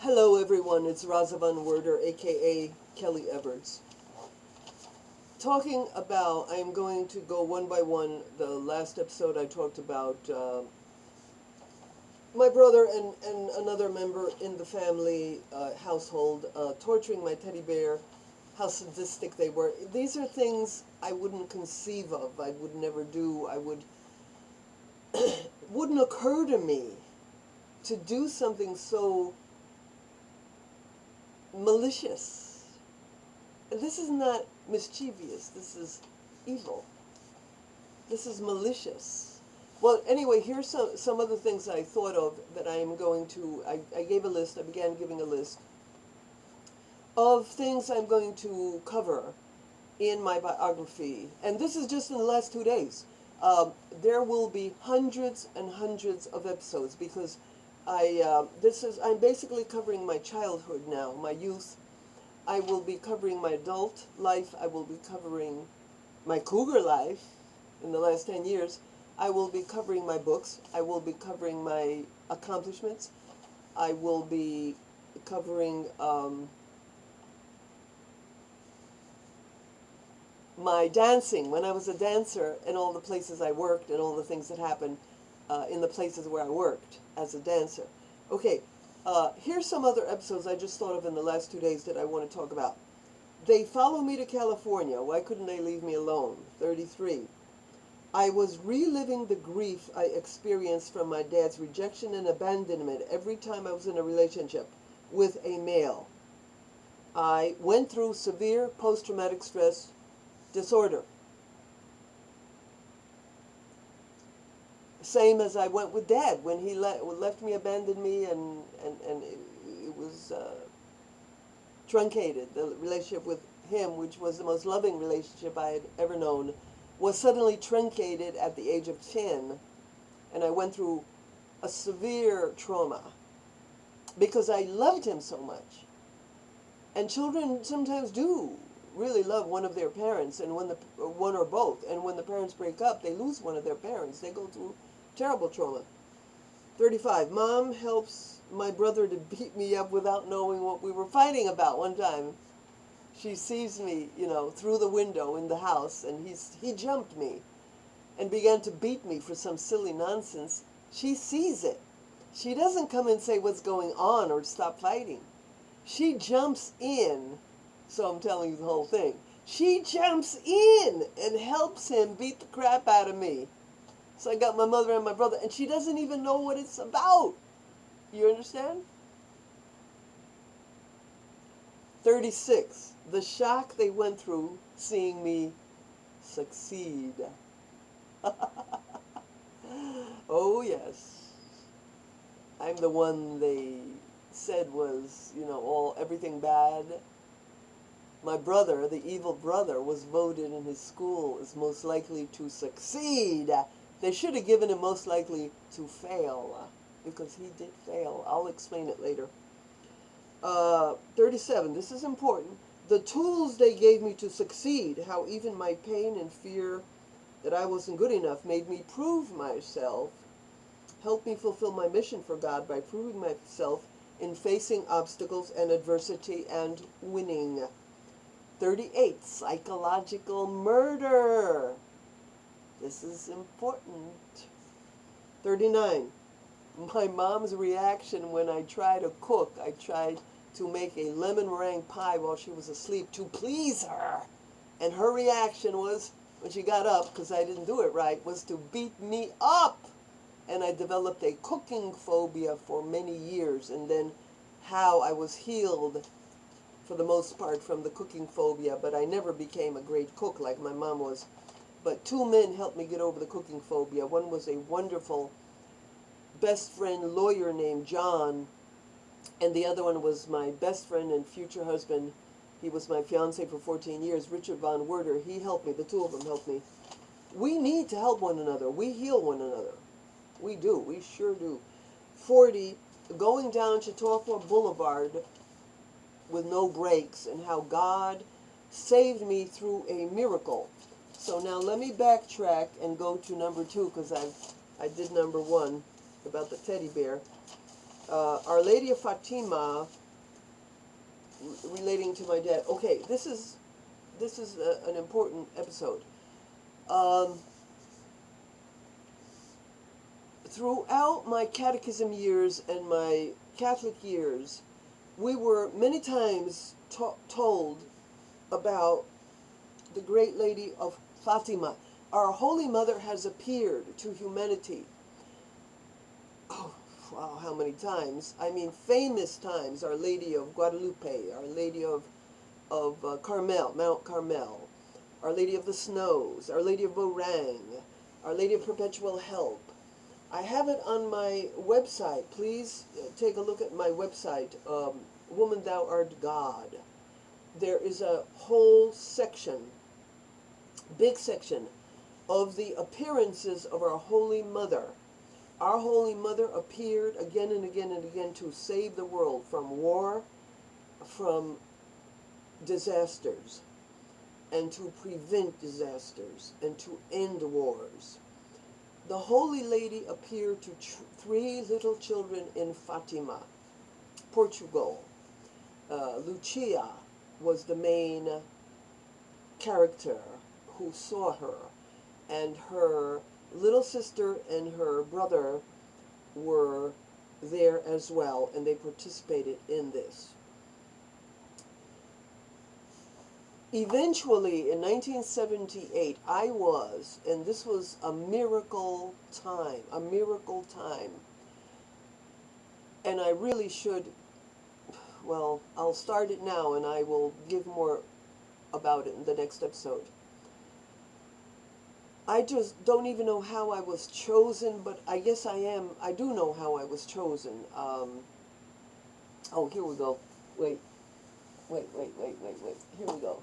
Hello everyone, it's Rosavan Werder, aka Kelly Everts. Talking about, I'm going to go one by one. The last episode I talked about my brother and another member in the family household torturing my teddy bear, how sadistic they were. These are things I wouldn't conceive of, I would never do, wouldn't occur to me to do something so malicious. This is not mischievous, this is evil. This is malicious. Well, anyway, here's some of the things I thought of that I am going to, I gave a list, I began giving a list of things I'm going to cover in my biography. And this is just in the last 2 days. There will be hundreds and hundreds of episodes because I'm basically covering my childhood now, my youth. I will be covering my adult life. I will be covering my cougar life in the last 10 years. I will be covering my books. I will be covering my accomplishments. I will be covering my dancing, when I was a dancer, and all the places I worked and all the things that happened in the places where I worked as a dancer. Okay, here's some other episodes I just thought of in the last 2 days that I want to talk about. They follow me to California. Why couldn't they leave me alone? 33. I was reliving the grief I experienced from my dad's rejection and abandonment every time I was in a relationship with a male. I went through severe post-traumatic stress disorder. Same as I went with Dad when he left me, abandoned me, and it was truncated. The relationship with him, which was the most loving relationship I had ever known, was suddenly truncated at the age of 10, and I went through a severe trauma because I loved him so much. And children sometimes do really love one of their parents, and when one or both, and when the parents break up, they lose one of their parents. They go through terrible trauma. 35. Mom helps my brother to beat me up without knowing what we were fighting about. One time, she sees me, through the window in the house, and he jumped me and began to beat me for some silly nonsense. She sees it. She doesn't come and say what's going on or stop fighting. She jumps in. So I'm telling you the whole thing. She jumps in and helps him beat the crap out of me. So I got my mother and my brother, and she doesn't even know what it's about. You understand? 36. The shock they went through seeing me succeed. Oh, yes. I'm the one they said was, everything bad. My brother, the evil brother, was voted in his school as most likely to succeed. They should have given him most likely to fail, because he did fail. I'll explain it later. 37, this is important. The tools they gave me to succeed, how even my pain and fear that I wasn't good enough made me prove myself, helped me fulfill my mission for God by proving myself in facing obstacles and adversity and winning. 38, psychological murder. This is important. 39, my mom's reaction when I tried to cook. I tried to make a lemon meringue pie while she was asleep to please her. And her reaction was, when she got up, because I didn't do it right, was to beat me up. And I developed a cooking phobia for many years. And then how I was healed for the most part from the cooking phobia, but I never became a great cook like my mom was. But 2 men helped me get over the cooking phobia. One was a wonderful best friend lawyer named John, and the other one was my best friend and future husband. He was my fiance for 14 years, Richard Von Werder. He helped me. The 2 of them helped me. We need to help one another. We heal one another. We do. We sure do. 40, going down Chautauqua Boulevard with no brakes, and how God saved me through a miracle. So now let me backtrack and go to number 2, because I did number 1 about the teddy bear. Our Lady of Fatima, relating to my dad. Okay, this is an important episode. Throughout my catechism years and my Catholic years, we were many times told about the great Lady of Fatima. Our Holy Mother has appeared to humanity. Oh, wow, how many times? I mean, famous times. Our Lady of Guadalupe, Our Lady of Carmel, Mount Carmel, Our Lady of the Snows, Our Lady of Borang, Our Lady of Perpetual Help. I have it on my website. Please take a look at my website, Woman Thou Art God. There is a whole section, big section, of the appearances of our Holy Mother. Our Holy Mother appeared again and again and again to save the world from war, from disasters, and to prevent disasters, and to end wars. The Holy Lady appeared to 3 little children in Fatima, Portugal. Lucia was the main character who saw her, and her little sister and her brother were there as well, and they participated in this. Eventually, in 1978, I was, and this was a miracle time, and I really should, well, I'll start it now, and I will give more about it in the next episode. I just don't even know how I was chosen, but I guess I do know how I was chosen. Oh, here we go. Wait. Here we go.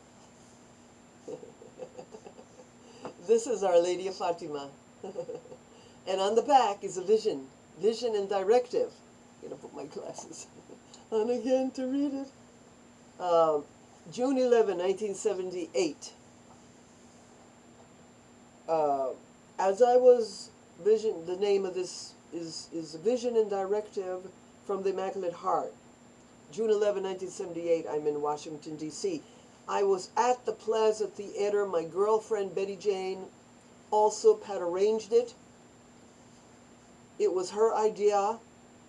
This is Our Lady of Fatima. And on the back is a vision and directive. I'm going to put my glasses on again to read it. June 11, 1978. As I was the name of this is Vision and Directive from the Immaculate Heart. June 11, 1978, I'm in Washington, D.C. I was at the Plaza Theater. My girlfriend, Betty Jane, also had arranged it. It was her idea.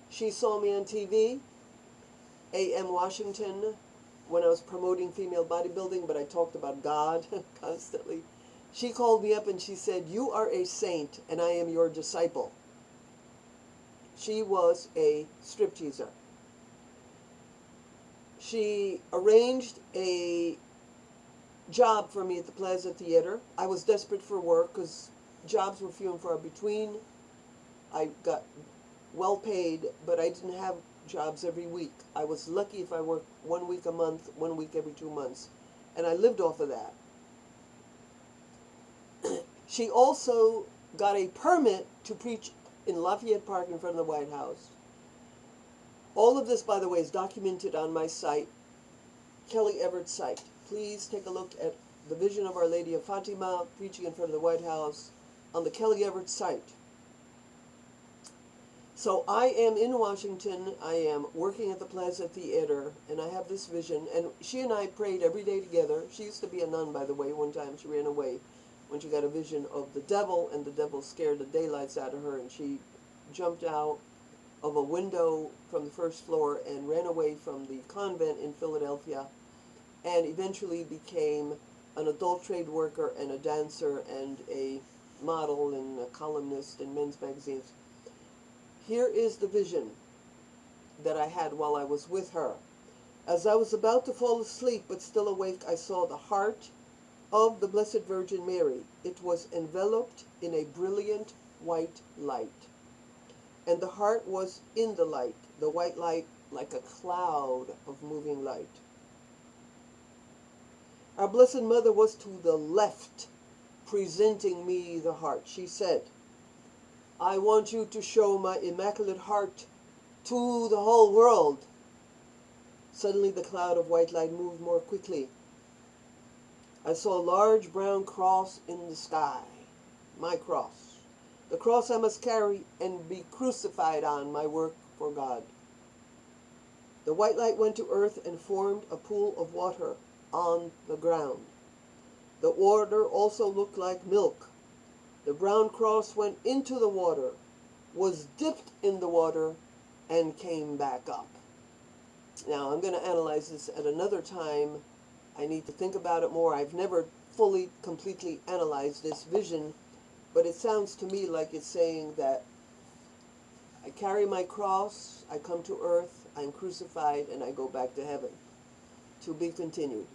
She saw me on TV, AM Washington, when I was promoting female bodybuilding, but I talked about God constantly. She called me up and she said, "You are a saint and I am your disciple." She was a stripteaser. She arranged a job for me at the Plaza Theater. I was desperate for work because jobs were few and far between. I got well paid, but I didn't have jobs every week. I was lucky if I worked 1 week a month, 1 week every 2 months, and I lived off of that. She also got a permit to preach in Lafayette Park in front of the White House. All of this, by the way, is documented on my site, Kelly Everett's site. Please take a look at the vision of Our Lady of Fatima preaching in front of the White House on the Kelly Everett site. So I am in Washington. I am working at the Plaza Theater, and I have this vision. And she and I prayed every day together. She used to be a nun, by the way. One time she ran away when she got a vision of the devil, and the devil scared the daylights out of her, and she jumped out of a window from the first floor and ran away from the convent in Philadelphia, and eventually became an adult trade worker and a dancer and a model and a columnist in men's magazines. Here is the vision that I had while I was with her. As I was about to fall asleep but still awake, I saw the heart of the Blessed Virgin Mary. It was enveloped in a brilliant white light. And the heart was in the light, the white light like a cloud of moving light. Our Blessed Mother was to the left, presenting me the heart. She said, "I want you to show my Immaculate Heart to the whole world." Suddenly the cloud of white light moved more quickly. I saw a large brown cross in the sky, my cross. The cross I must carry and be crucified on, my work for God. The white light went to earth and formed a pool of water on the ground. The water also looked like milk. The brown cross went into the water, was dipped in the water, and came back up. Now, I'm going to analyze this at another time. I need to think about it more. I've never fully, completely analyzed this vision, but it sounds to me like it's saying that I carry my cross, I come to earth, I'm crucified, and I go back to heaven. To be continued.